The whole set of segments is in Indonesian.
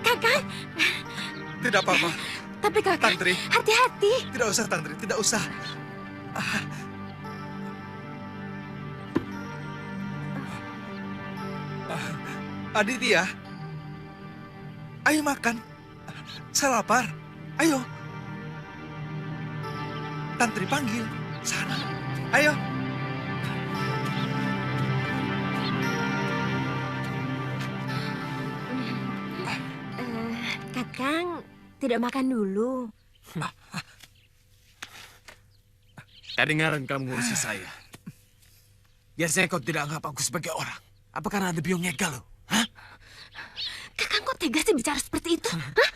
Kakang. Tidak apa-apa. Tapi Kakang, Tantri. hati-hati. Tidak usah, Tantri. Tidak usah. Aditya. Ayo makan. Saya lapar. Ayo. Tantri panggil. Sana. Ayo. Kakang, tidak makan dulu. Kedengaran kamu ngurusi saya. Biasanya kau tidak anggap aku sebagai orang. Apa karena ada biong nyegal lo? Hah? Kakang kok tega sih bicara seperti itu? Hah?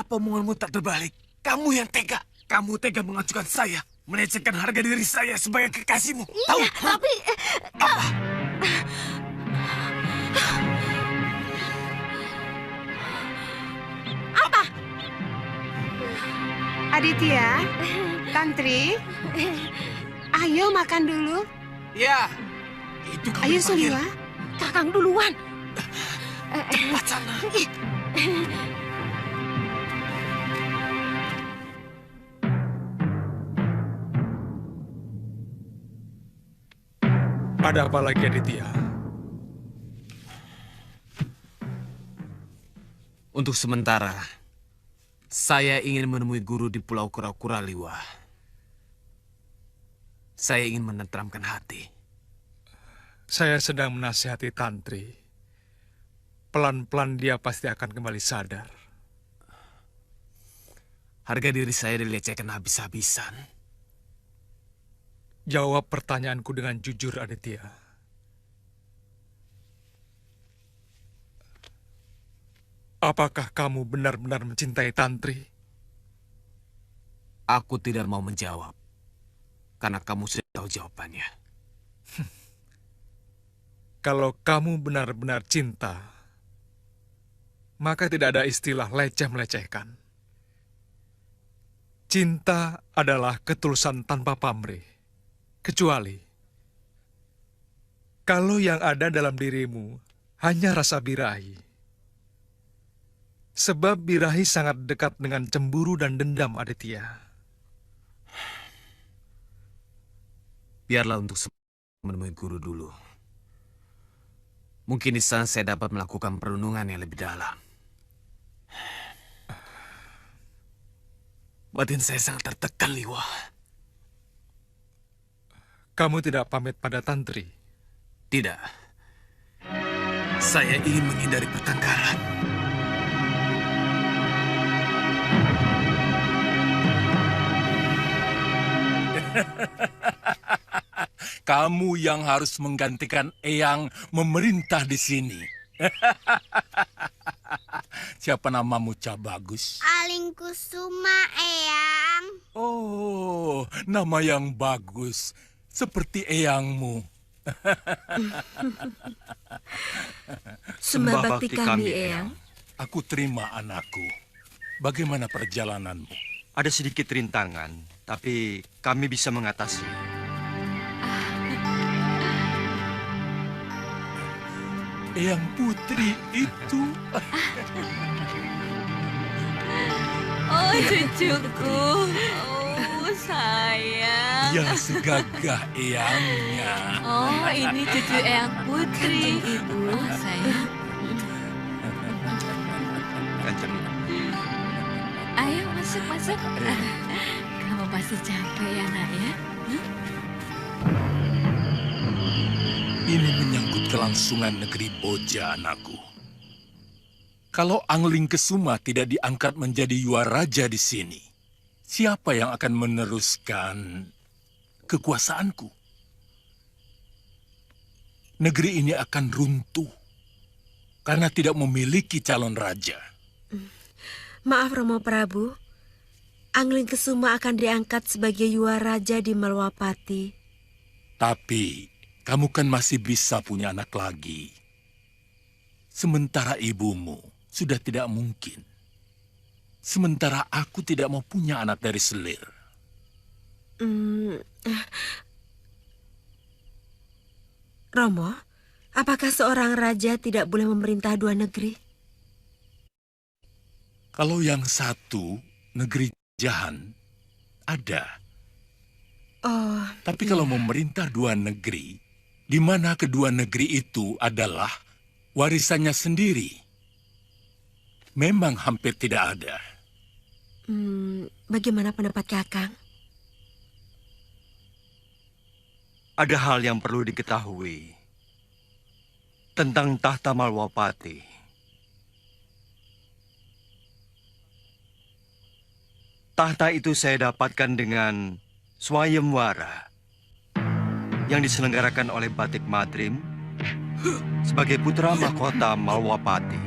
Apa omonganmu tak terbalik? Kamu yang tega. Kamu tega mengacukan saya. Melecehkan harga diri saya sebagai kekasihmu. Tahu? Iya, tapi... Apa? Apa? Aditya, Tantri, ayo makan dulu. Ya, itu kamu Ayo dipanggil. Suliwa. Kakang duluan. Cepat sana. Ada apa lagi, Aditya? Untuk sementara, saya ingin menemui guru di Pulau Kura-Kura Liwa. Saya ingin menenteramkan hati. Saya sedang menasihati Tantri. Pelan-pelan dia pasti akan kembali sadar. Harga diri saya dilecehkan habis-habisan. Jawab pertanyaanku dengan jujur, Aditya. Apakah kamu benar-benar mencintai Tantri? Aku tidak mau menjawab. Karena kamu sudah tahu jawabannya. Kalau kamu benar-benar cinta, maka tidak ada istilah leceh-melecehkan. Cinta adalah ketulusan tanpa pamrih. Kecuali kalau yang ada dalam dirimu hanya rasa birahi. Sebab birahi sangat dekat dengan cemburu dan dendam, Aditya. Biarlah untuk menemui guru dulu. Mungkin di sana saya dapat melakukan perenungan yang lebih dalam. Batin saya sangat tertekan, Liwa. Kamu tidak pamit pada Tantri? Tidak. Saya ingin menghindari pertengkaran. Kamu yang harus menggantikan Eyang memerintah di sini. Siapa namamu, Cah Bagus? Aling Kusuma, Eyang. Oh, nama yang bagus. Seperti Eyangmu. Sembah bakti kami, Eyang. Aku terima anakku. Bagaimana perjalananmu? Ada sedikit rintangan, tapi kami bisa mengatasi. Eyang Putri itu. Oh, cucuku. Oh, sayang. Dia segagah Eyangnya. Oh, ini cucu Eyang Putri. Ibu, sayang. Kanjeng. Ayo, masuk. Kamu pasti capek ya, nak ya? Ini menyangkut kelangsungan negeri Boja, anakku. Kalau Angling Kesuma tidak diangkat menjadi Yuaraja di sini, siapa yang akan meneruskan kekuasaanku? Negeri ini akan runtuh karena tidak memiliki calon raja. Maaf Romo Prabu, Angling Kesuma akan diangkat sebagai Yuaraja di Malwapati. Tapi kamu kan masih bisa punya anak lagi. Sementara ibumu sudah tidak mungkin. Sementara aku tidak mau punya anak dari selir. Romo, apakah seorang raja tidak boleh memerintah dua negeri? Kalau yang satu, negeri Jahan, ada. Oh, Tapi kalau memerintah dua negeri, di mana kedua negeri itu adalah warisannya sendiri, memang hampir tidak ada. bagaimana pendapat Kakang? Ada hal yang perlu diketahui tentang tahta Malwapati. Tahta itu saya dapatkan dengan swayamwara yang diselenggarakan oleh Batik Madrim sebagai putra mahkota Malwapati.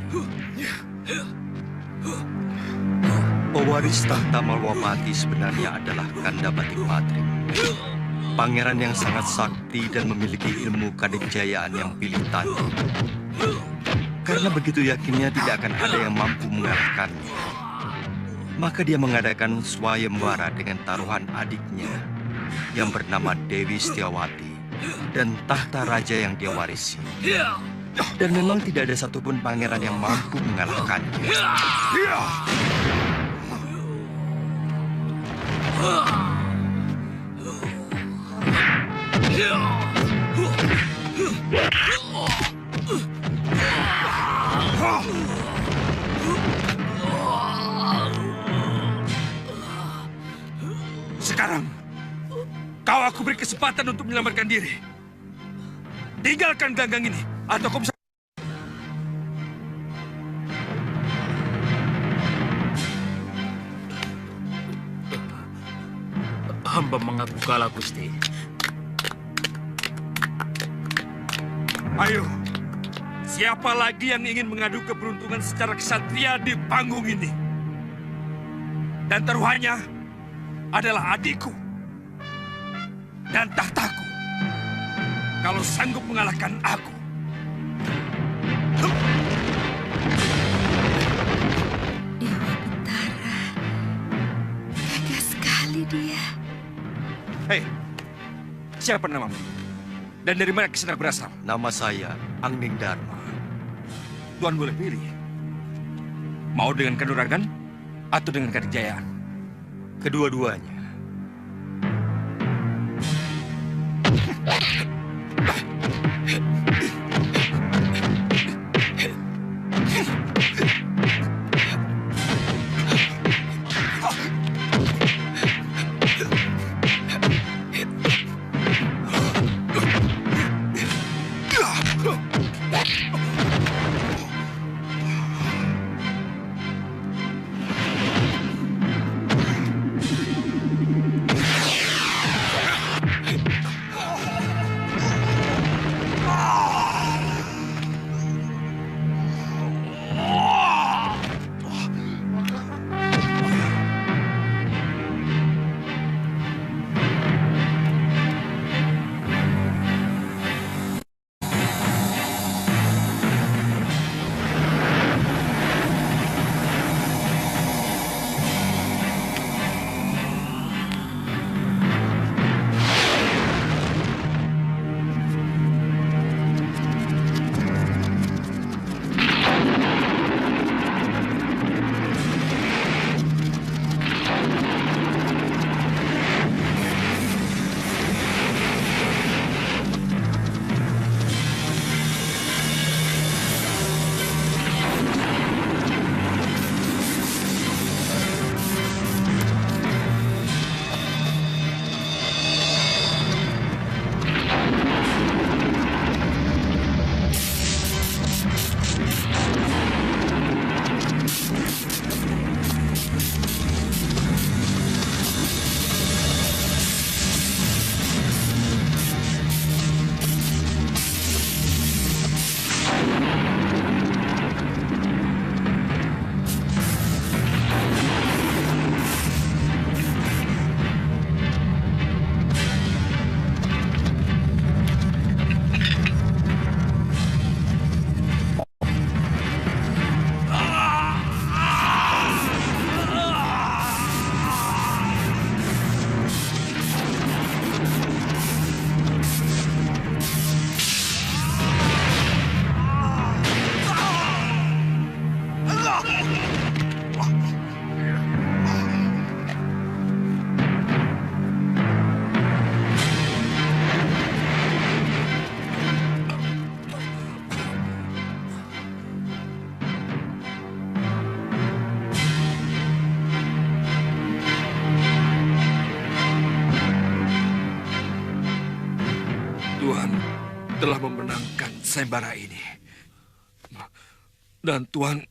Pewaris tahta Malwapati sebenarnya adalah Kanda Batik Madrim, pangeran yang sangat sakti dan memiliki ilmu kadikjayaan yang pilih tanding. Karena begitu yakinnya tidak akan ada yang mampu mengalahkannya, maka dia mengadakan swayamwara dengan taruhan adiknya yang bernama Dewi Setiawati dan tahta raja yang dia warisi. Dan memang tidak ada satupun pangeran yang mampu mengalahkannya. Sekarang, kau aku beri kesempatan untuk menyelamatkan diri. Tinggalkan ganggang ini, atau kau bisa... Hamba mengaku kalah, Gusti. Ayo, siapa lagi yang ingin mengadu keberuntungan secara kesatria di panggung ini? Dan taruhannya adalah adikku dan tahtaku. Kalau sanggup mengalahkan aku. Dewa Betara. Gagah sekali dia. Hei, siapa namamu? Dan dari mana Kisana berasal? Nama saya Angning Dharma. Tuan boleh pilih. Mau dengan kanuragan atau dengan kadikjayaan? Kedua-duanya. telah memenangkan sayembara ini. Dan Tuhan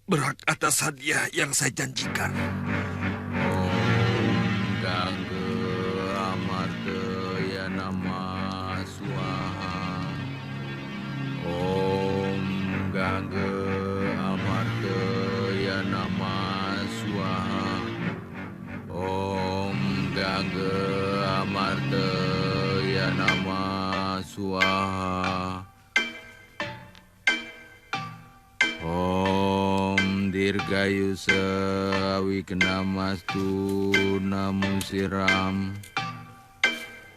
berhak atas hadiah yang saya janjikan. Gangga Amartaya Namah Swaha. Om Gangga Amartaya Namah Swaha. Om Gangga Amartaya Namah Swaha. Om Dirgayusa Wignamastu Namo Siram.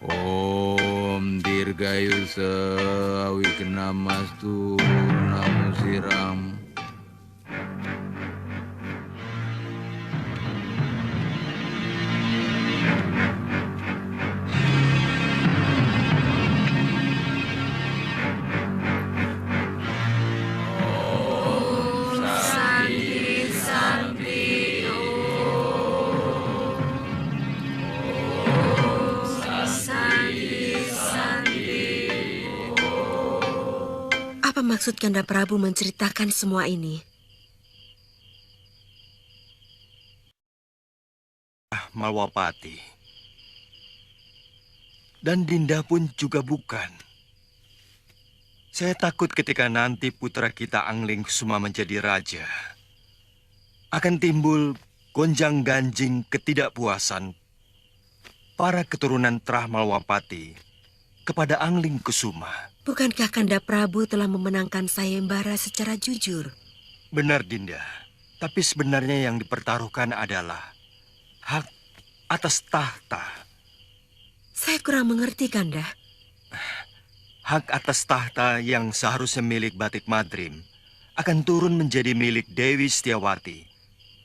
Om Dirgayusa Wignamastu Namo Siram. Apa maksud Kanda Prabu menceritakan semua ini? Malwapati. Dan Dinda pun juga bukan. Saya takut ketika nanti putra kita Angling Kusuma menjadi raja, akan timbul gonjang-ganjing ketidakpuasan para keturunan Trah Malwapati kepada Angling Kusuma. Bukankah Kanda Prabu telah memenangkan sayembara secara jujur? Benar, Dinda. Tapi sebenarnya yang dipertaruhkan adalah hak atas tahta. Saya kurang mengerti, Kanda. Hak atas tahta yang seharusnya milik Batik Madrim akan turun menjadi milik Dewi Setiawati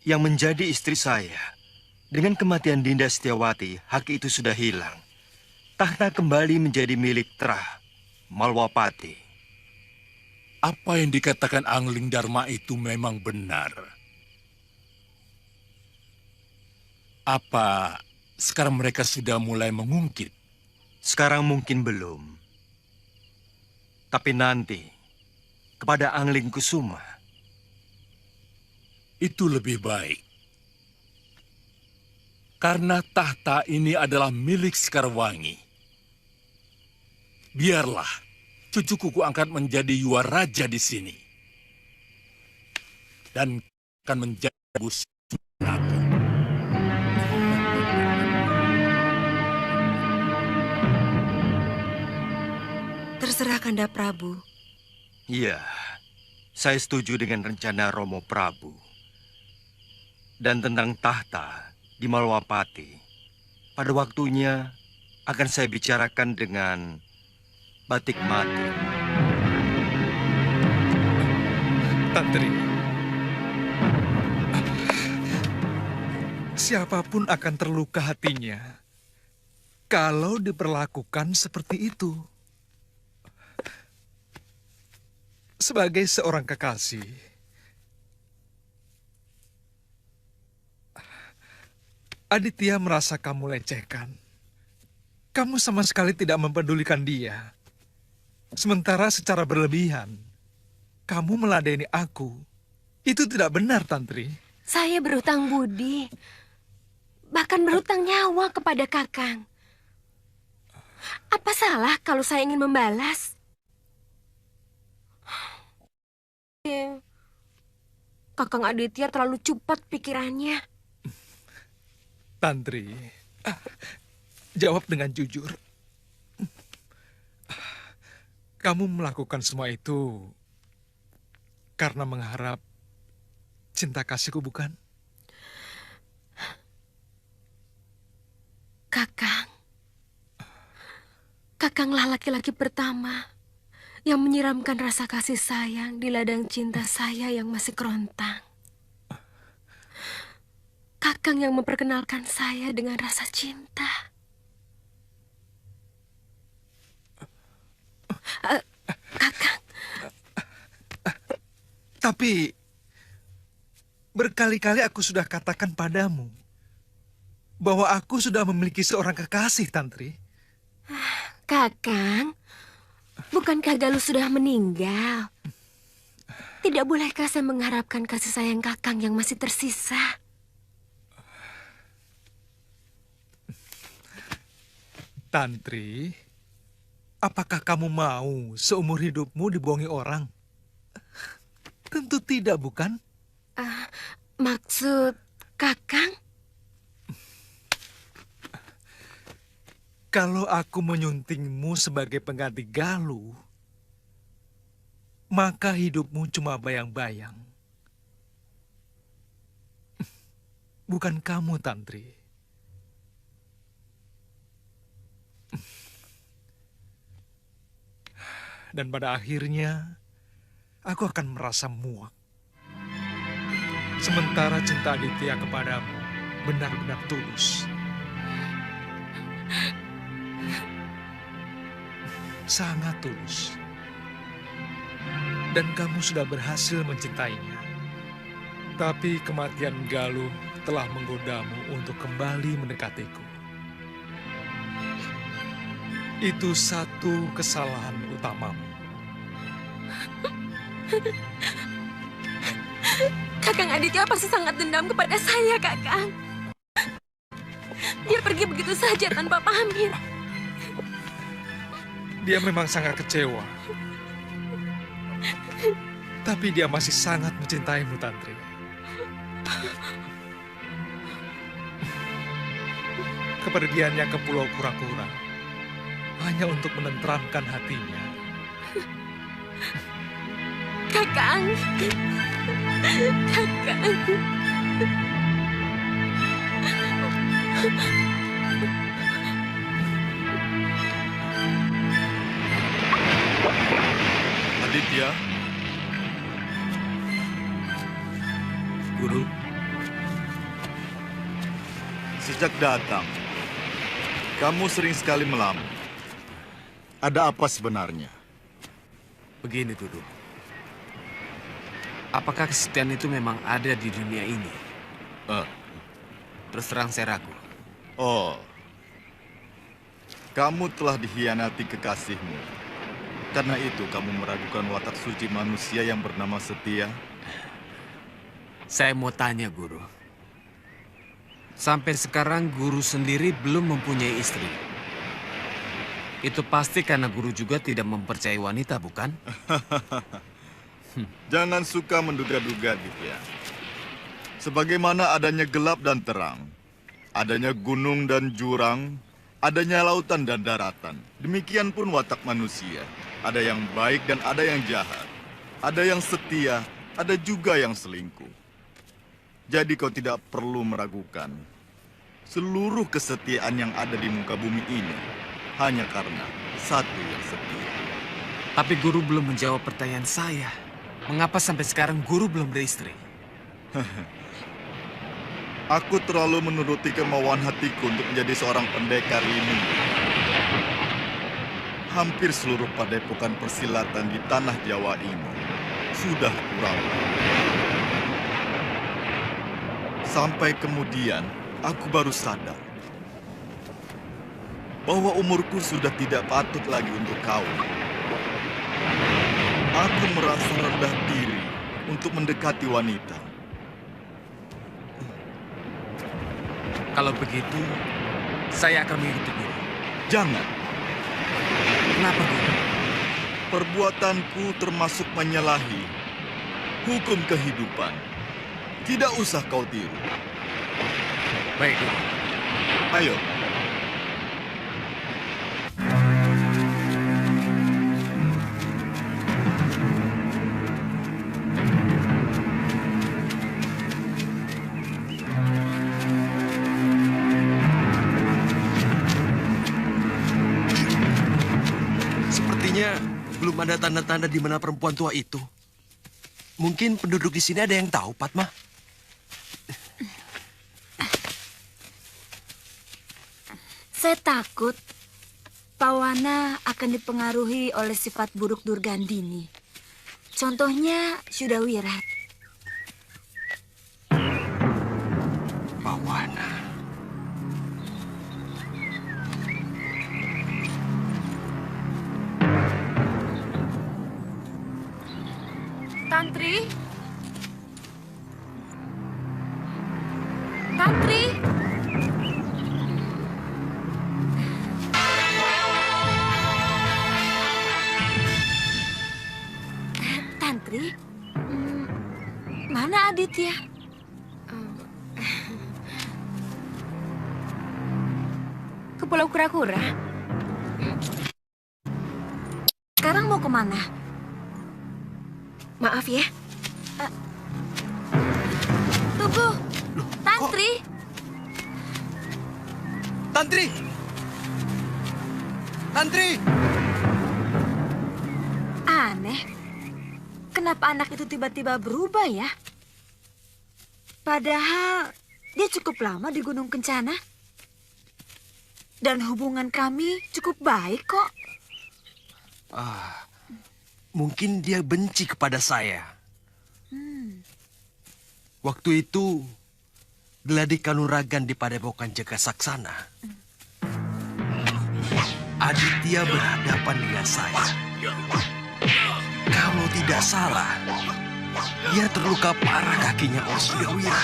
yang menjadi istri saya. Dengan kematian Dinda Setiawati, hak itu sudah hilang. Tahta kembali menjadi milik Trah Malwapati. Apa yang dikatakan Angling Dharma itu memang benar. Apa sekarang mereka sudah mulai mengungkit? Sekarang mungkin belum. Tapi nanti, kepada Angling Kusuma. Itu lebih baik. Karena tahta ini adalah milik Sekarwangi. Biarlah cucuku kuangkat menjadi Yuwa Raja di sini. Dan akan menjadi bus Prabu. Terserah Kanda Prabu. Iya, saya setuju dengan rencana Romo Prabu. Dan tentang tahta di Malwapati, pada waktunya akan saya bicarakan dengan Batik Mati. Tantri, siapapun akan terluka hatinya kalau diperlakukan seperti itu. Sebagai seorang kekasih, Aditya merasa kamu lecehkan. Kamu sama sekali tidak mempedulikan dia. Sementara secara berlebihan, kamu meladeni aku. Itu tidak benar, Tantri. Saya berhutang budi, bahkan berhutang nyawa kepada Kakang. Apa salah kalau saya ingin membalas? Kakang Aditya terlalu cepat pikirannya. Tantri, jawab dengan jujur. Kamu melakukan semua itu karena mengharap cinta kasihku, bukan? Kakanglah laki-laki pertama yang menyiramkan rasa kasih sayang di ladang cinta saya yang masih kerontang. Kakang yang memperkenalkan saya dengan rasa cinta. Kakang. Tapi berkali-kali aku sudah katakan padamu bahwa aku sudah memiliki seorang kekasih, Tantri. Kakang, Bukankah Galuh sudah meninggal? Tidak bolehkah saya mengharapkan kasih sayang Kakang yang masih tersisa? Tantri, apakah kamu mau seumur hidupmu dibohongi orang? Tentu tidak, bukan? Maksud Kakang? Kalau aku menyuntingmu sebagai pengganti Galuh, maka hidupmu cuma bayang-bayang. Bukan kamu, Tantri. Dan pada akhirnya, aku akan merasa muak. Sementara cinta Aditya kepadamu benar-benar tulus. Sangat tulus. Dan kamu sudah berhasil mencintainya. Tapi kematian Galuh telah menggodamu untuk kembali mendekatiku. Itu satu kesalahan utamamu. Kakang Aditya pasti sangat dendam kepada saya, Kakang. Dia pergi begitu saja tanpa pamit. Dia memang sangat kecewa. Tapi dia masih sangat mencintaimu, Tantri. Kepergiannya ke Pulau Kura-Kura hanya untuk menenteramkan hatinya. Kakang. Kakang. Aditya. Guru, Sejak datang, kamu sering sekali melamun. Ada apa sebenarnya? begini Guru. Apakah kesetiaan itu memang ada di dunia ini? Terus terang saya ragu. Oh, kamu telah dikhianati kekasihmu. Karena itu kamu meragukan watak suci manusia yang bernama setia? Saya mau tanya, Guru. Sampai sekarang Guru sendiri belum mempunyai istri. Itu pasti karena Guru juga tidak mempercayai wanita, bukan? Jangan suka menduga-duga, Ditya. Sebagaimana adanya gelap dan terang, adanya gunung dan jurang, adanya lautan dan daratan, demikian pun watak manusia. Ada yang baik dan ada yang jahat. Ada yang setia, ada juga yang selingkuh. Jadi kau tidak perlu meragukan seluruh kesetiaan yang ada di muka bumi ini hanya karena satu yang setia. Tapi Guru belum menjawab pertanyaan saya. Mengapa sampai sekarang Guru belum beristri? Aku terlalu menuruti kemauan hatiku untuk menjadi seorang pendekar ini. Hampir seluruh padepokan persilatan di tanah Jawa ini sudah kurang. Sampai kemudian, aku baru sadar bahwa umurku sudah tidak patut lagi untuk kawin. Aku merasa rendah diri untuk mendekati wanita. Kalau begitu, saya akan mengikuti Guru. Jangan. Kenapa, Guru? Perbuatanku termasuk menyalahi hukum kehidupan. Tidak usah kau tiru. Baik, Guru. Ayo. Sepertinya belum ada tanda-tanda di mana perempuan tua itu. Mungkin penduduk di sini ada yang tahu, Padma. Saya takut Pawana akan dipengaruhi oleh sifat buruk Durgandini. Contohnya Sudawirat. Pawana. Tantri? Tantri? Tantri? Mana Aditya? Ke Pulau Kura-Kura. Sekarang mau kemana? Maaf ya. Tunggu. Tantri? Tantri! Tantri! Aneh. Kenapa anak itu tiba-tiba berubah ya? Padahal dia cukup lama di Gunung Kencana. Dan hubungan kami cukup baik kok. Mungkin dia benci kepada saya. Waktu itu, Gladi Kanuragan di Padepokan Jaga Saksana. Aditya berhadapan dengan saya. Kalau tidak salah, dia terluka parah kakinya oleh Sudawira.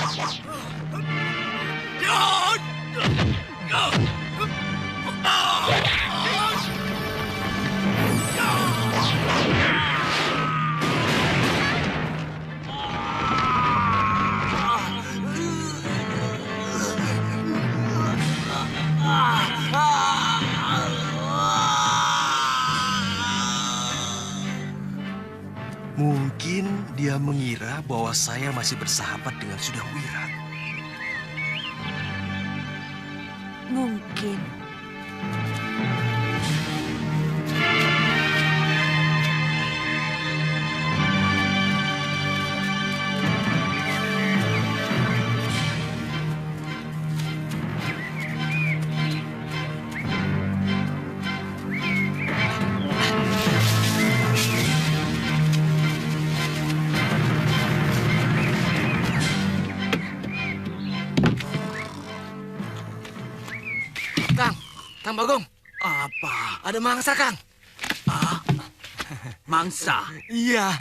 Mungkin dia mengira bahwa saya masih bersahabat dengan Sudawira. Mungkin. Kang Bagong. Apa? Ada mangsa, Kang. Mangsa? Iya.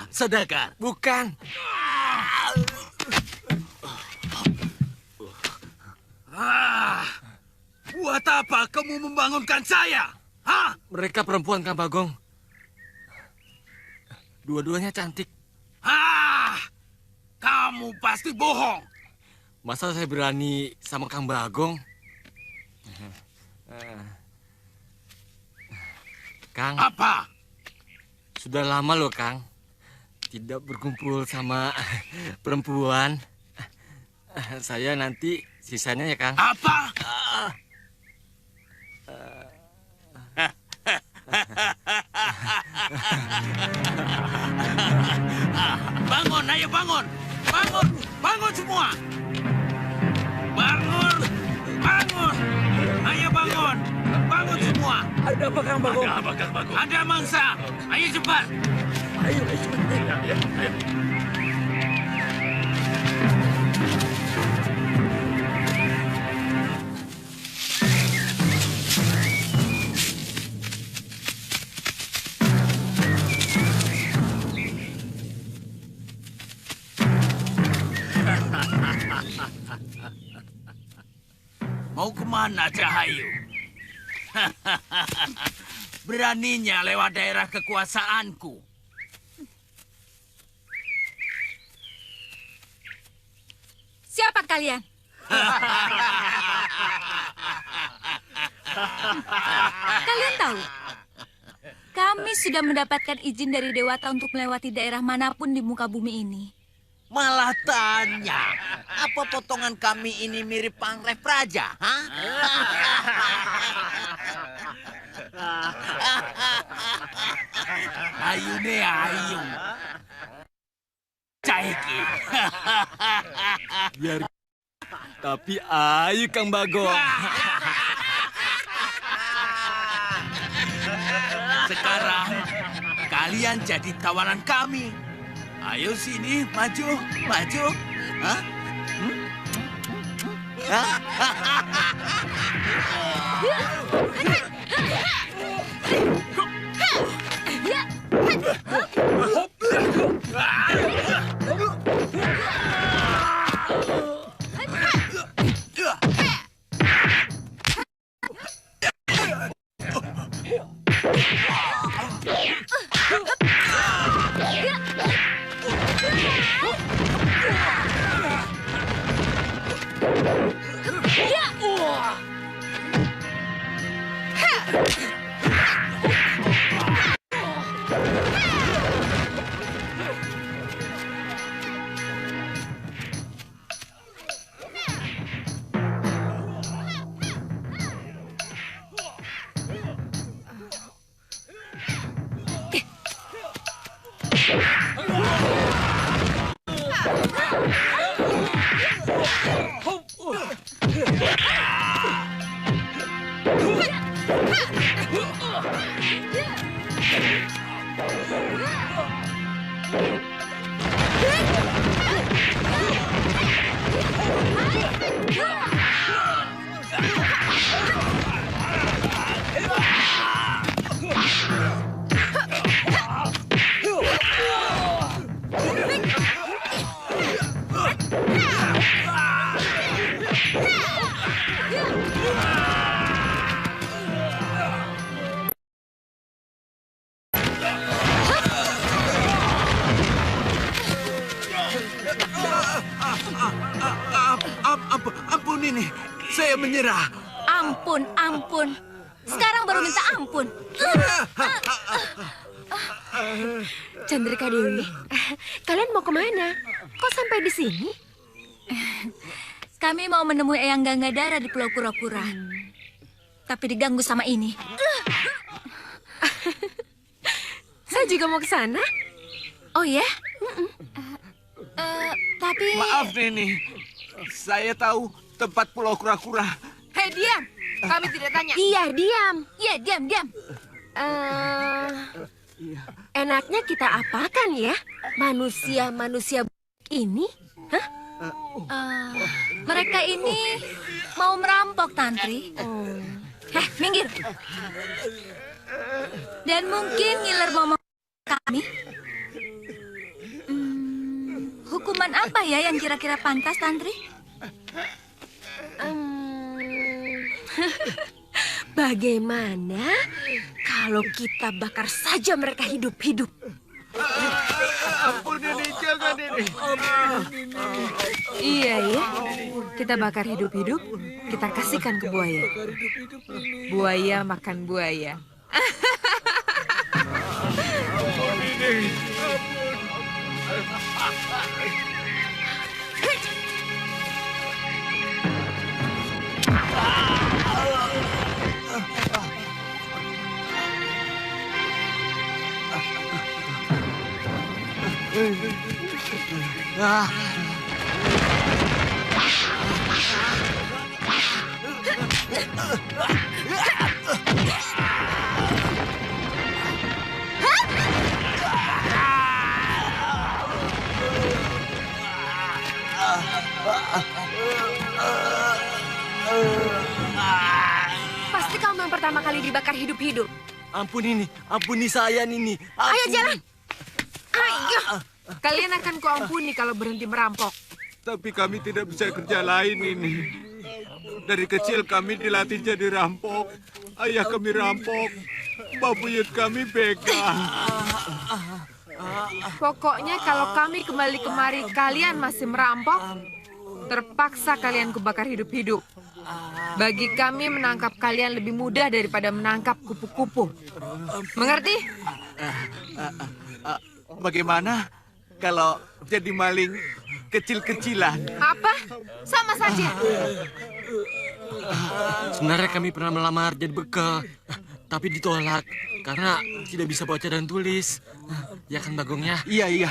Saudagar? Bukan. Buat apa kamu membangunkan saya? Mereka perempuan, Kang Bagong. Dua-duanya cantik. Kamu pasti bohong. Masa saya berani sama Kang Bagong? Kang. Apa? Sudah lama loh, Kang. Tidak berkumpul sama perempuan. Saya nanti sisanya ya, Kang. Apa? Bangun, ayo bangun. Bangun, bangun semua. Bangun, bangun. Ayo bangun, bangun semua. Ada apa, Kang Bagong? Ada apa, Kang Bagong? Ada mangsa. Ayo cepat. Ayo, ayo. Mau kemana, Cahayu? Beraninya lewat daerah kekuasaanku. Siapa kalian? Kalian tahu? Kami sudah mendapatkan izin dari Dewata untuk melewati daerah manapun di muka bumi ini. Malah tanya, apa potongan kami ini mirip Pangreh Praja? Ayo deh, ayo. Caiki. Biar. Tapi ayo, Kang Bagong. Sekarang kalian jadi tawanan kami. Ayo sini, maju, maju. Hah? Ampun ini, saya menyerah. Ampun, ampun. Sekarang baru minta ampun. Chandrika Dewi, kalian mau kemana? Kok sampai di sini? Kami mau menemui Eyang Gangadara di Pulau Kura-Kura. Tapi diganggu sama ini. Saya juga mau ke sana. Oh ya? Tapi... Maaf Nini, saya tahu tempat Pulau Kura-Kura. Hei, diam. Kami tidak tanya. Iya, diam. Iya, diam, diam. Enaknya kita apakan ya? Manusia-manusia ini? Hah? Mereka ini mau merampok, Tantri. Minggir. Dan mungkin ngiler mau kami. Hukuman apa ya yang kira-kira pantas, Tantri? Bagaimana kalau kita bakar saja mereka hidup-hidup? Ampun Nini, jangan Nini. Iya ya, kita bakar hidup-hidup, kita kasihkan ke buaya. Buaya makan buaya. Ampun Nini, Pasti kamu yang pertama kali dibakar hidup-hidup. ampuni saya Nini. Ayo jalan. Ayo. Kalian akan kuampuni kalau berhenti merampok. Tapi kami tidak bisa kerja lain ini. Dari kecil kami dilatih jadi rampok. Ayah kami rampok. Babuyut kami begal. Pokoknya kalau kami kembali kemari kalian masih merampok, terpaksa kalian kubakar hidup-hidup. Bagi kami menangkap kalian lebih mudah daripada menangkap kupu-kupu. Mengerti? Bagaimana kalau jadi maling kecil-kecilan? Apa? Sama saja. Sebenarnya kami pernah melamar jadi bekal, tapi ditolak karena tidak bisa baca dan tulis. Ya kan Bagongnya? Iya.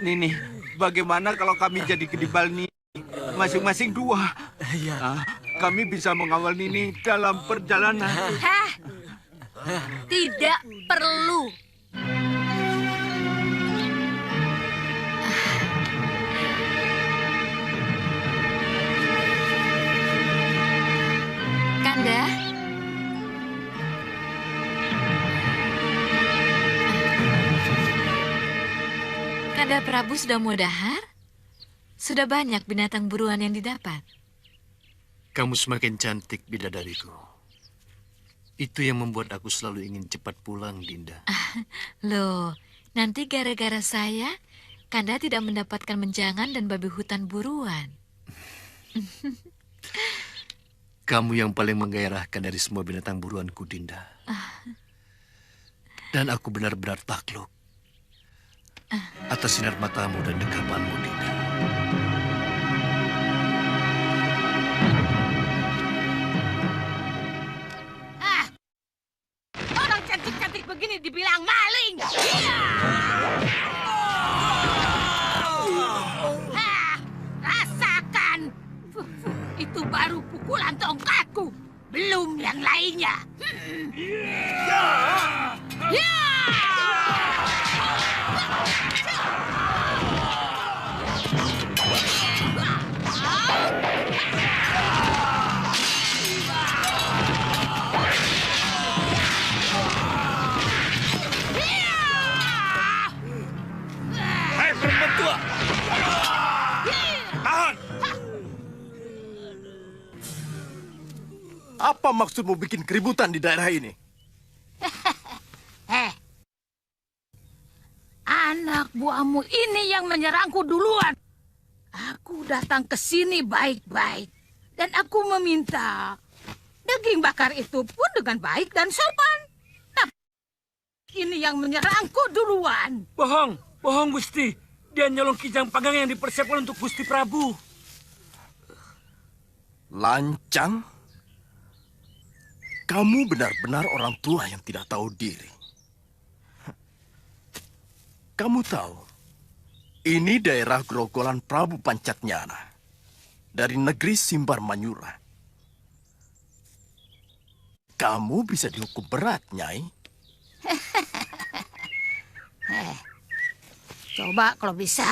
Nini, bagaimana kalau kami jadi kedibal Nini? Masing-masing 2. Iya. Kami bisa mengawal Nini dalam perjalanan. Tidak perlu. Kanda, Kanda Prabu sudah mau dahar? Sudah banyak binatang buruan yang didapat. Kamu semakin cantik, bidadariku. Itu yang membuat aku selalu ingin cepat pulang, Dinda. Loh, nanti gara-gara saya, Kanda tidak mendapatkan menjangan dan babi hutan buruan. Kamu yang paling menggairahkan dari semua binatang buruanku, Dinda. Dan aku benar-benar takluk atas sinar matamu dan dekapanmu, Dinda. Orang cantik-cantik begini dibilang maling. Rasakan. Itu baru pukulan tongkatku. Belum yang lainnya. Hai perempuan tua! Tahan! Apa maksudmu bikin keributan di daerah ini? Anak buahmu ini yang menyerangku duluan. Aku datang ke sini baik-baik. Dan aku meminta daging bakar itu pun dengan baik dan sopan. Tapi ini yang menyerangku duluan. Bohong, bohong Gusti. Dia nyolong kijang panggang yang dipersiapkan untuk Gusti Prabu. Lancang? Kamu benar-benar orang tua yang tidak tahu diri. Kamu tahu, ini daerah Grogolan Prabu Pancatnyana dari negeri Simbar Manyura. Kamu bisa dihukum berat, Nyai. Coba kalau bisa.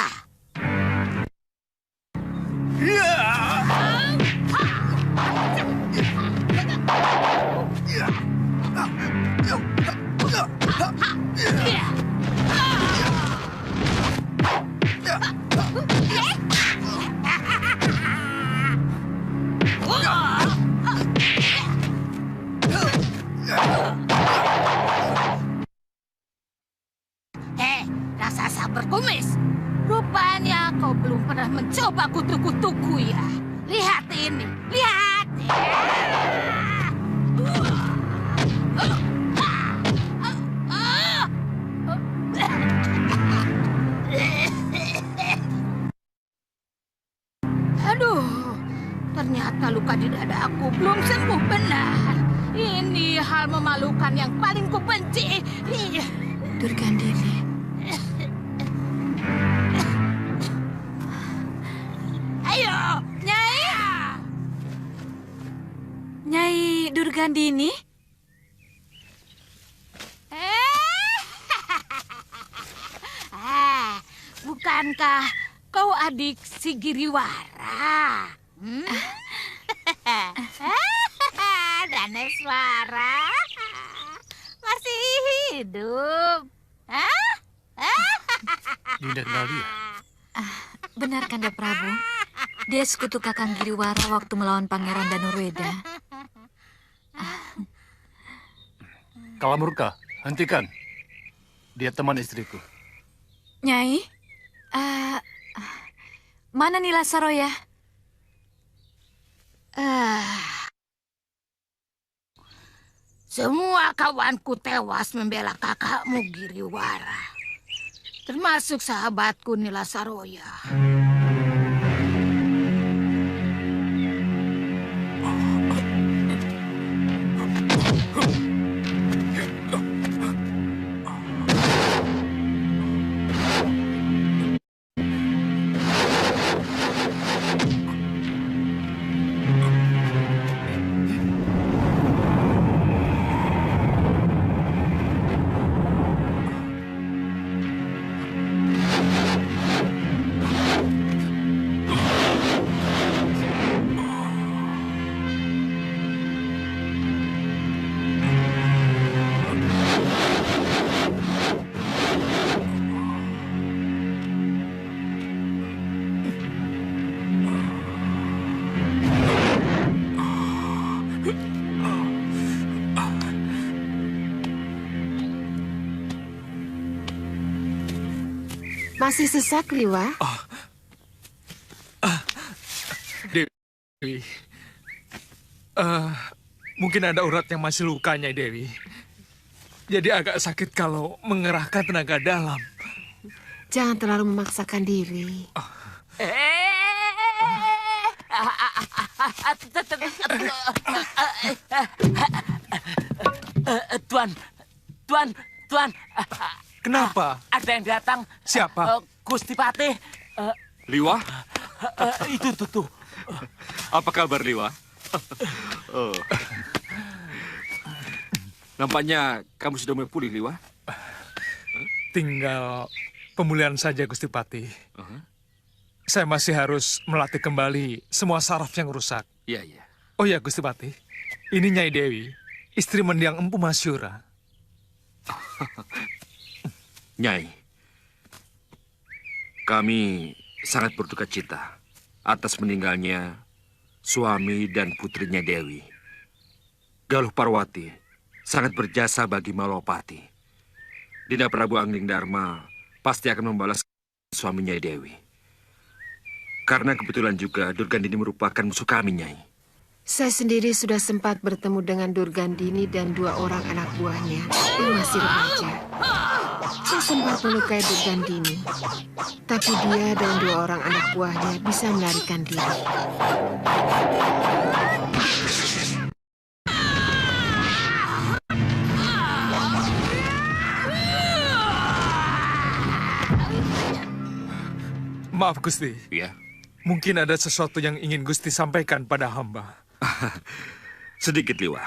Raksasa berkumis. Rupanya kau belum pernah mencoba kutu-kutuku ya. Lihat ini, lihat. Aduh, ternyata luka di dada aku belum sembuh benar. Ini hal memalukan yang paling kubenci. Durgandini. Ayo, Nyai. Nyai Durgandini? Bukankah kau adik si Giriwara? Daneswara masih hidup. Dinda kenal dia? Benar Kanda Prabu. Dia sekutu Kakang Giriwara waktu melawan Pangeran Danurweda. Kalamurka, hentikan. Dia teman istriku. Nyai, mana Nila Saroya? Semua kawanku tewas membela kakakmu Giriwara. Termasuk sahabatku Nila Saroya. Masih sesak, Liwa? Dewi. Mungkin ada urat yang masih luka, Nyai Dewi. Jadi agak sakit kalau mengerahkan tenaga dalam. Jangan terlalu memaksakan diri. Tuan. Kenapa? Ada yang datang. Siapa? Gusti Patih. Liwa? Itu tuh. Apa kabar, Liwa? Nampaknya kamu sudah mulai pulih, Liwa. Tinggal pemulihan saja, Gusti Patih. Saya masih harus melatih kembali semua saraf yang rusak. Iya. Oh ya, Gusti Patih. Ini Nyai Dewi, istri mendiang Empu Masyura. Nyai, kami sangat berduka cita atas meninggalnya suami dan putrinya Dewi. Galuh Parwati sangat berjasa bagi Malopati. Dinda Prabu Angling Dharma pasti akan membalas suaminya Dewi. Karena kebetulan juga Durgandini merupakan musuh kami, Nyai. Saya sendiri sudah sempat bertemu dengan Durgandini dan 2 orang anak buahnya yang masih remaja. Saya sempat melukai Durgandini, tapi dia dan 2 orang anak buahnya bisa melarikan diri. Maaf, Gusti. Iya. Mungkin ada sesuatu yang ingin Gusti sampaikan pada hamba. Sedikit, Liwa.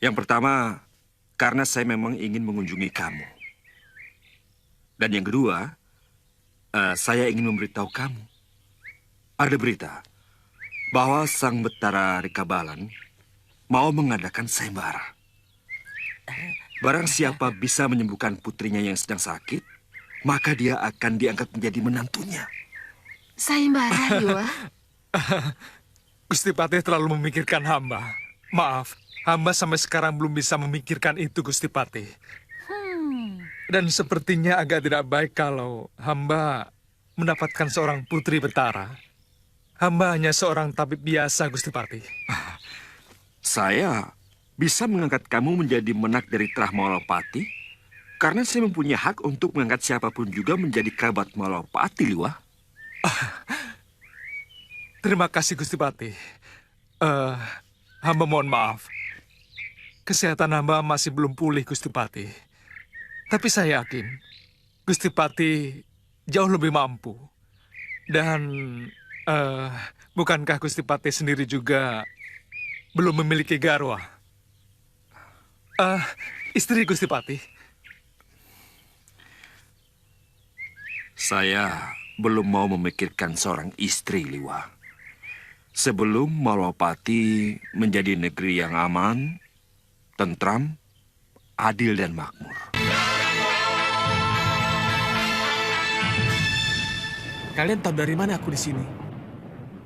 Yang pertama, karena saya memang ingin mengunjungi kamu. Dan yang kedua, saya ingin memberitahu kamu. Ada berita bahwa Sang Betara Rikabalan mau mengadakan sayembara. Barang siapa bisa menyembuhkan putrinya yang sedang sakit, maka dia akan diangkat menjadi menantunya. Sayembara, Liwa? Gusti Patih terlalu memikirkan hamba. Maaf, hamba sampai sekarang belum bisa memikirkan itu, Gusti Patih. Dan sepertinya agak tidak baik kalau hamba mendapatkan seorang putri betara. Hamba hanya seorang tabib biasa, Gusti Patih. Saya bisa mengangkat kamu menjadi menak dari Trah Malopati karena saya mempunyai hak untuk mengangkat siapapun juga menjadi kerabat Malopati, Liwa. Terima kasih, Gusti Patih. Hamba mohon maaf. Kesehatan hamba masih belum pulih, Gusti Patih. Tapi saya yakin Gusti Patih jauh lebih mampu. Dan bukankah Gusti Patih sendiri juga belum memiliki garwa? Istri Gusti Patih. Saya belum mau memikirkan seorang istri, Liwa. Sebelum Malopati menjadi negeri yang aman, tentram, adil dan makmur. Kalian tahu dari mana aku di sini?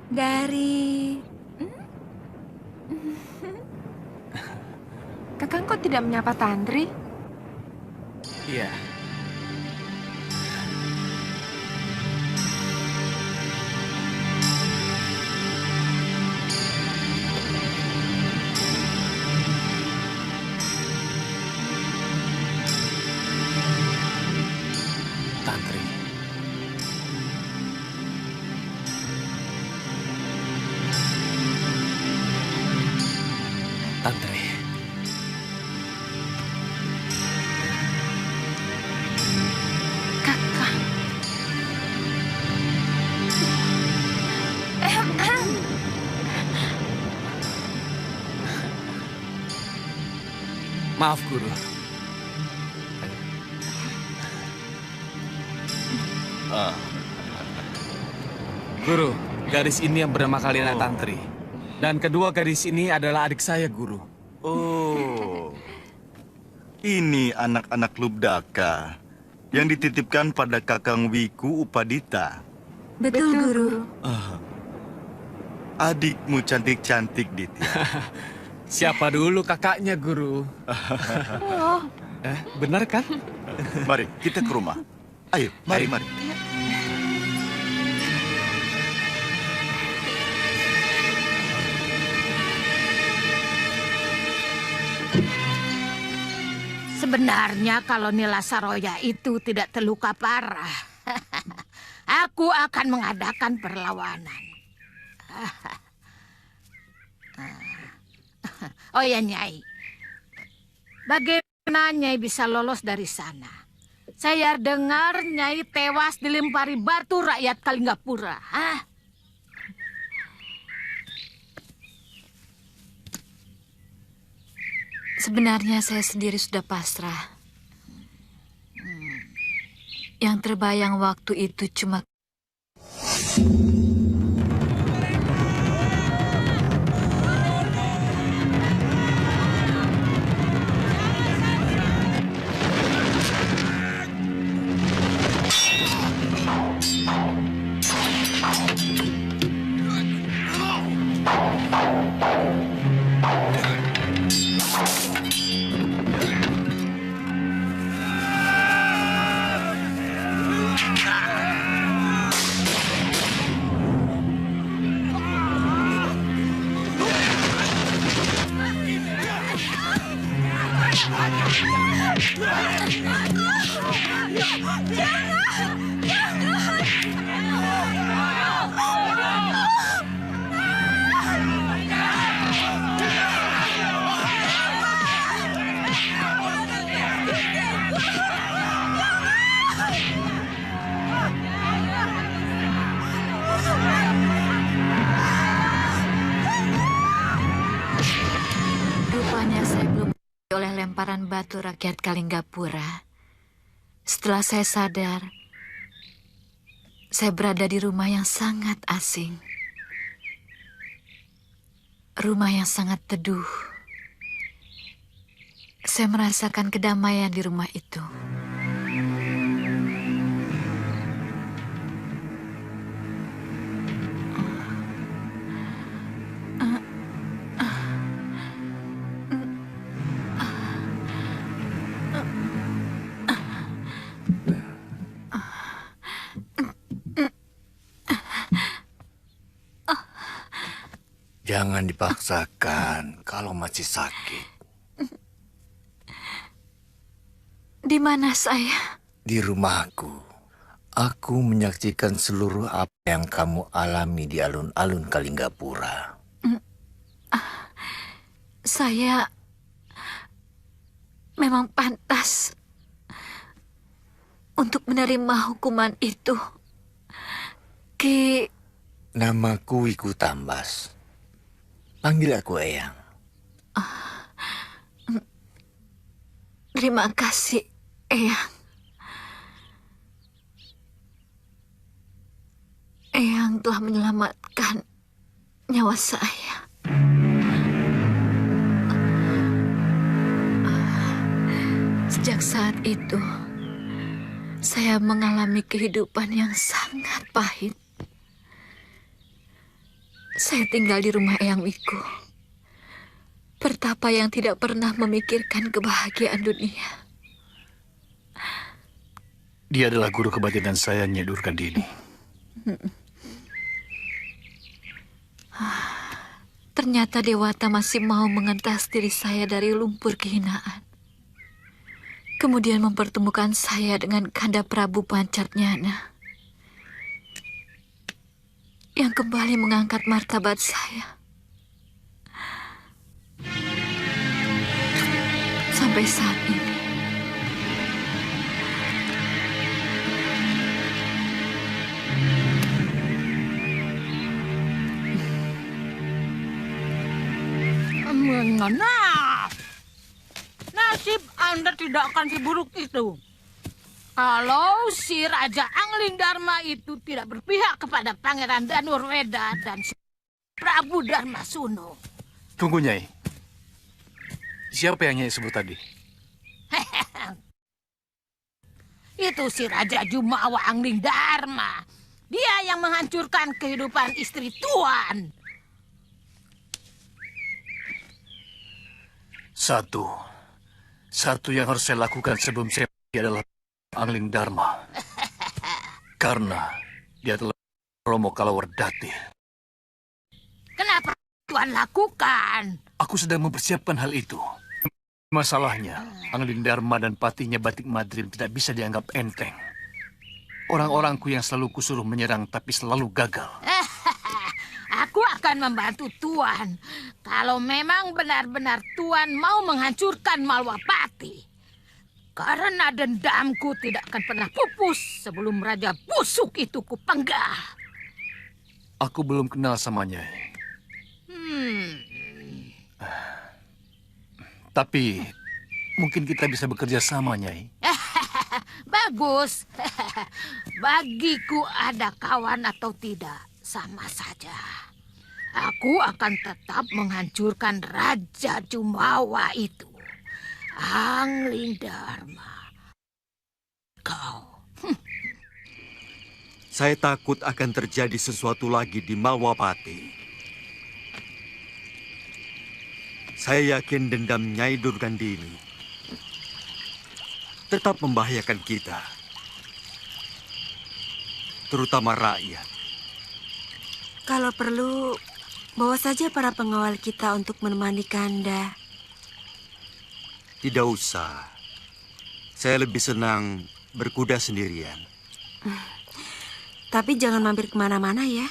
Dari... Kakang kok tidak menyapa Tantri? Iya. Tantri. Tantri. Maaf, Guru. Guru, gadis ini yang bernama Kalina Tantri. Dan kedua gadis ini adalah adik saya, Guru. Oh, ini anak-anak Lubdaka yang dititipkan pada Kakang Wiku Upadita. Betul, Guru. Adikmu cantik-cantik, Ditya. Siapa dulu kakaknya, Guru? Benar kan? Mari, kita ke rumah. Ayo, mari. Sebenarnya kalau Nila Saroya itu tidak terluka parah, aku akan mengadakan perlawanan. Oh ya, Nyai. Bagaimana Nyai bisa lolos dari sana? Saya dengar Nyai tewas dilempari batu rakyat Kalinggapura. Sebenarnya saya sendiri sudah pasrah. Yang terbayang waktu itu cuma... Rupanya saya belum oleh lemparan batu rakyat Kalinggapura. Setelah saya sadar, saya berada di rumah yang sangat asing. Rumah yang sangat teduh. Saya merasakan kedamaian di rumah itu. Jangan dipaksakan kalau masih sakit. Di mana saya? Di rumahku. Aku menyaksikan seluruh apa yang kamu alami di alun-alun Kalinggapura. Saya memang pantas untuk menerima hukuman itu. Ki... Namaku Wiku Tambas. Panggil aku Eyang. Terima kasih, Eyang. Eyang telah menyelamatkan nyawa saya. Sejak saat itu, saya mengalami kehidupan yang sangat pahit. Saya tinggal di rumah Eyang Wiku. Pertapa yang tidak pernah memikirkan kebahagiaan dunia. Dia adalah guru kebatinan saya, Nyai Durgandini. Ternyata Dewata masih mau mengentas diri saya dari lumpur kehinaan. Kemudian mempertemukan saya dengan Kanda Prabu Pancatnyana yang kembali mengangkat martabat saya. Sampai saat ini. Nah, nasib Anda tidak akan seburuk itu. Kalau si Raja Angling Dharma itu tidak berpihak kepada Pangeran Danurweda dan si Prabu Dharma Suno. Tunggu, Nyai. Siapa yang Nyai sebut tadi? Itu si Raja Jumawa Angling Dharma. Dia yang menghancurkan kehidupan istri Tuan. Satu yang harus saya lakukan sebelum saya pergi adalah Angling Dharma. Karena dia telah Romo Kalawardhati. Kenapa Tuhan lakukan? Aku sedang mempersiapkan hal itu. Masalahnya, Anglindharma dan patinya Batik Madrim tidak bisa dianggap enteng. Orang-orangku yang selalu kusuruh menyerang tapi selalu gagal. Aku akan membantu Tuan. Kalau memang benar-benar Tuan mau menghancurkan Malwapati. Karena dendamku tidak akan pernah pupus sebelum Raja Busuk itu kupenggah. Aku belum kenal sama Nyai. Tapi mungkin kita bisa bekerja sama, Nyai. Bagus. Bagiku ada kawan atau tidak, sama saja. Aku akan tetap menghancurkan Raja Jumawa itu. Anglindharma. Kau. Saya takut akan terjadi sesuatu lagi di Malwapati. Saya yakin dendam Nyai Durgandini tetap membahayakan kita, terutama rakyat. Kalau perlu, bawa saja para pengawal kita untuk menemani Kanda. Tidak usah. Saya lebih senang berkuda sendirian. Tapi jangan mampir kemana-mana ya.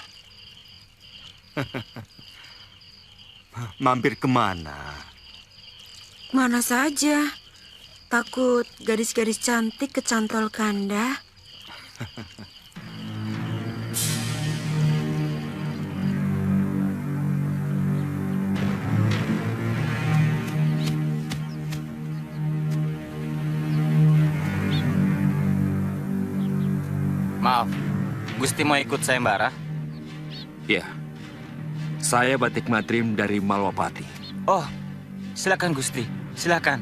Mampir kemana? Mana saja. Takut gadis-gadis cantik kecantol Kanda. Maaf, Gusti mau ikut sayembara? Ya, saya Batik Madrim dari Malwapati. Oh, silakan Gusti, silakan.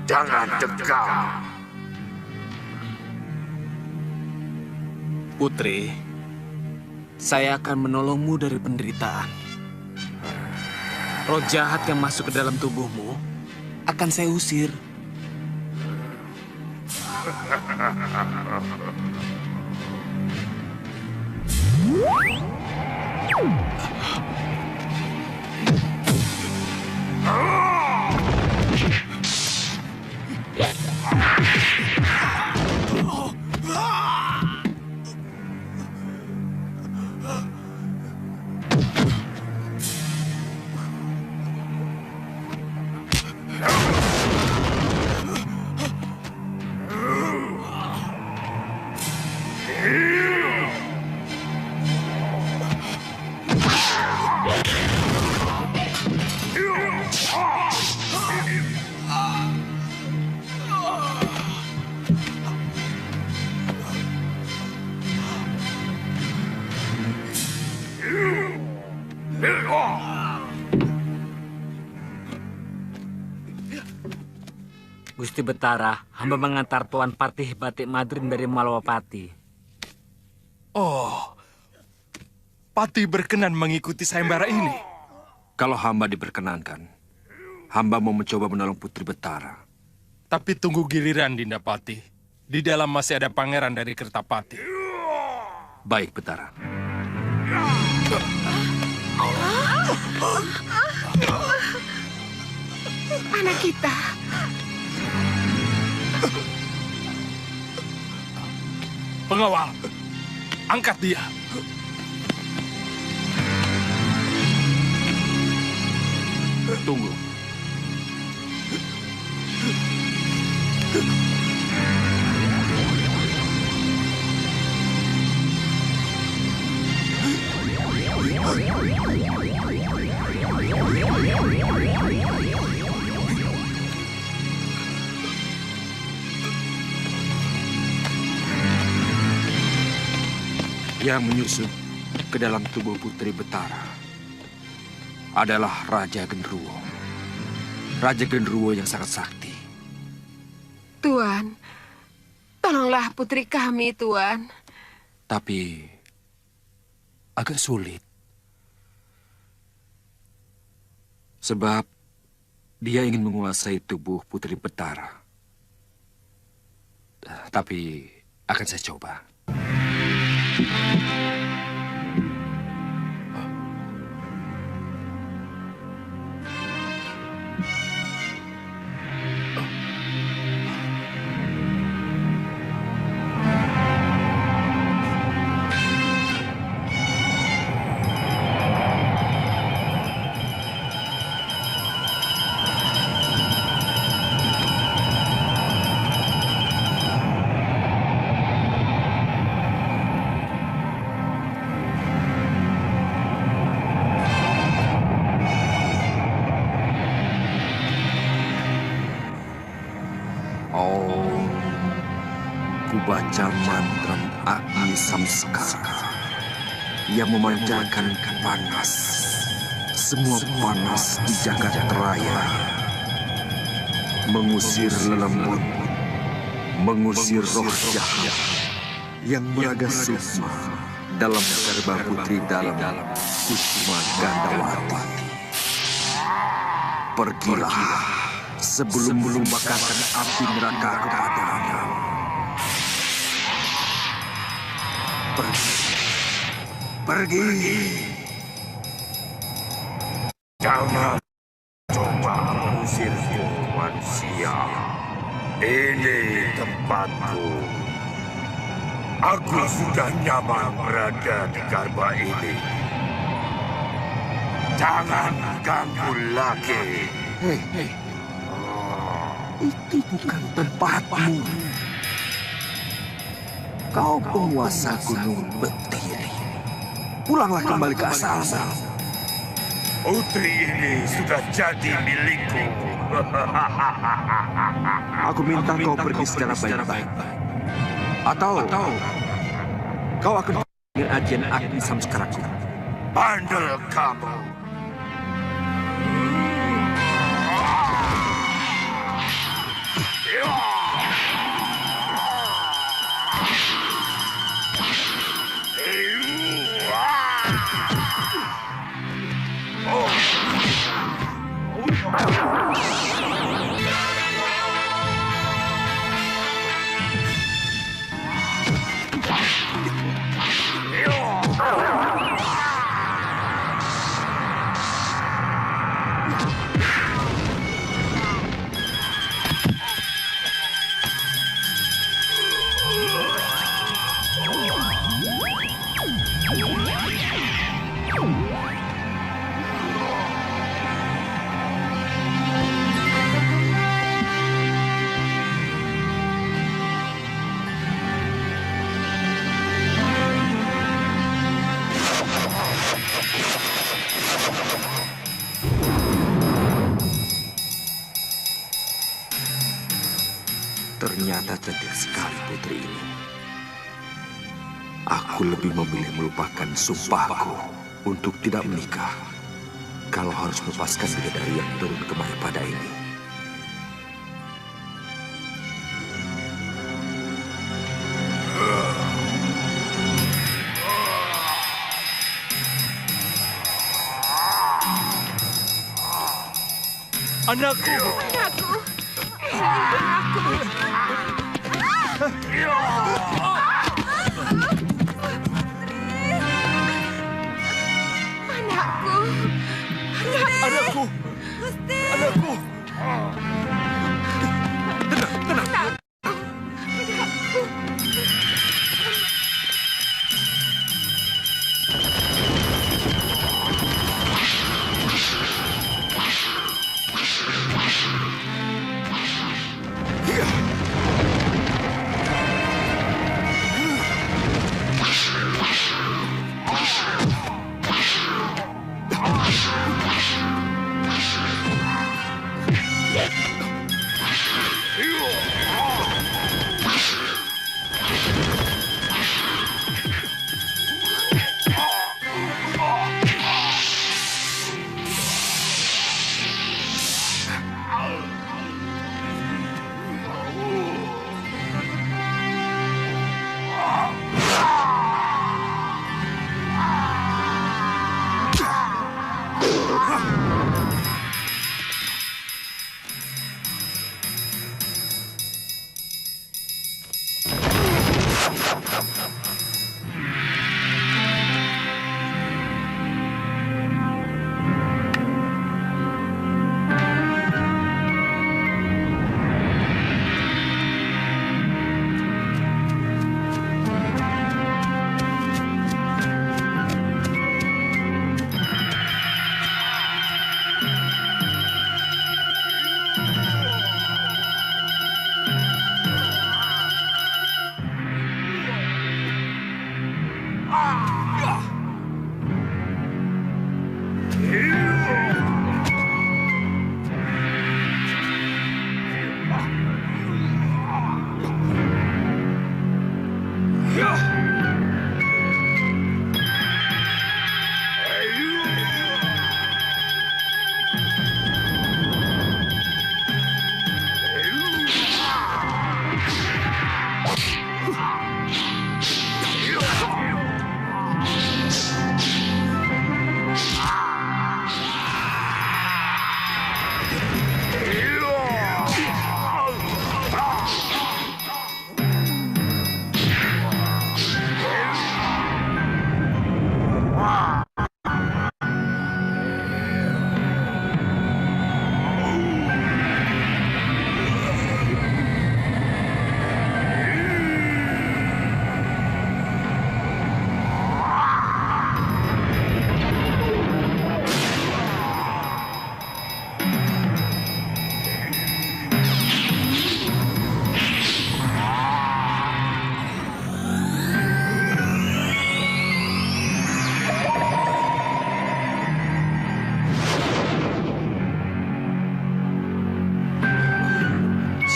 Jangan dekat. Putri, saya akan menolongmu dari penderitaan. Roh jahat yang masuk ke dalam tubuhmu akan saya usir. Gusti Betara, hamba mengantar Tuan Patih Batik Madrim dari Malwapati. Oh, Patih berkenan mengikuti sayembara ini. Kalau hamba diperkenankan, hamba mau mencoba menolong Putri Betara. Tapi tunggu giliran, Dinda Patih. Di dalam masih ada pangeran dari Kertapati. Baik, Betara. Anak kita. Pengawal, angkat dia. Tunggu. Yang menyusup ke dalam tubuh Putri Betara adalah Raja Genruwo. Raja Genruwo yang sangat sakti. Tuan, tolonglah putri kami, Tuan. Tapi agak sulit. Sebab dia ingin menguasai tubuh Putri Betara. Tapi akan saya coba. Baca mantra Agni Samskara yang memancarkan panas. Semua panas di jagat raya. Mengusir lelembut, mengusir roh jahat yang meraga sukma dalam serba putri dalam Kusuma Gandawati. Pergilah sebelum membakar api neraka kepadamu. Pergi. Jangan coba mengusirku, manusia. Ini tempatku. Aku sudah nyaman berada di Garba ini. Jangan ganggu lagi. Hei. Itu bukan tempatmu. Kau penguasa Gunung Betiri. Pulanglah kembali ke asalmu. Putri ini sudah jadi milikku. Aku minta kau pergi secara baik-baik. Atau kau akan dengan ajian Agni Samskaraku. Bandel kamu. Ternyata cantik sekali putri ini. Aku lebih memilih melupakan sumpahku untuk tidak menikah kalau harus melepaskan bidadari yang turun ke Mayapada ini. Anakku.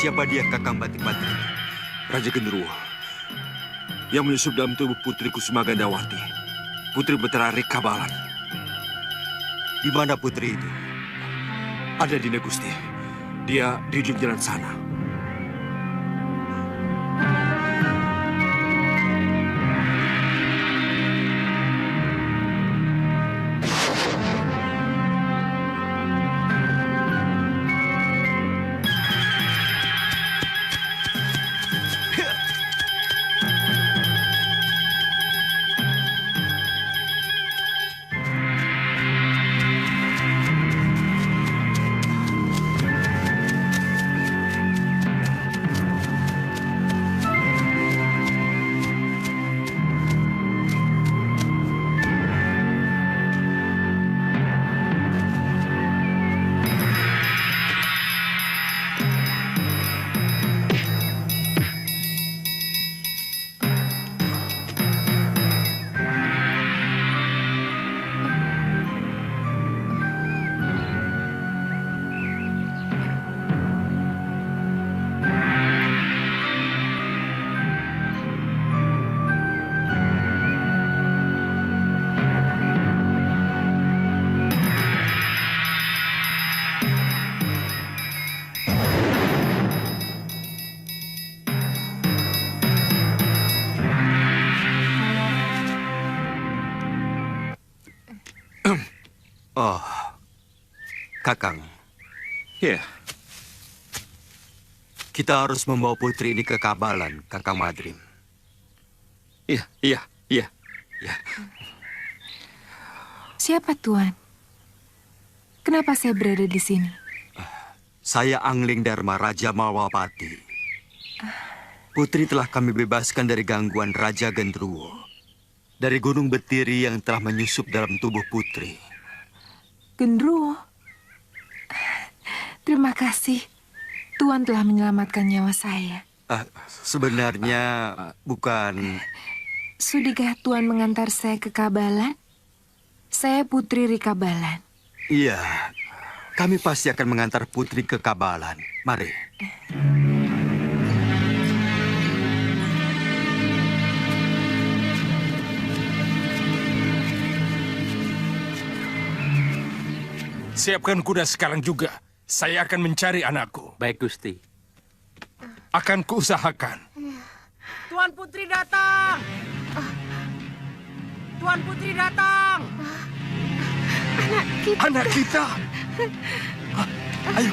Siapa dia, Kakang Batik Madrim? Raja Genderuwo yang menyusup dalam tubuh Putri Kusuma Gandawati, Putri Betara Rikabalan. Di mana putri itu? Ada Dinda Gusti. Dia di ujung jalan sana. Oh, Kakang. Ya. Kita harus membawa putri ini ke Kabalan, Kakang Madrim. Iya. Siapa Tuan? Kenapa saya berada di sini? Saya Angling Dharma, Raja Malwapati. Putri telah kami bebaskan dari gangguan Raja Genderuwo. Dari Gunung Betiri yang telah menyusup dalam tubuh putri. Genderuwo? Terima kasih. Tuan telah menyelamatkan nyawa saya. Sebenarnya bukan... Sudikah Tuan mengantar saya ke Kabalan? Saya Putri Rikabalan. Iya, kami pasti akan mengantar putri ke Kabalan. Mari. Siapkan kuda sekarang juga. Saya akan mencari anakku. Baik, Gusti. Akan kuusahakan. Tuan Putri datang! Tuan Putri datang! Anak kita! Ayo,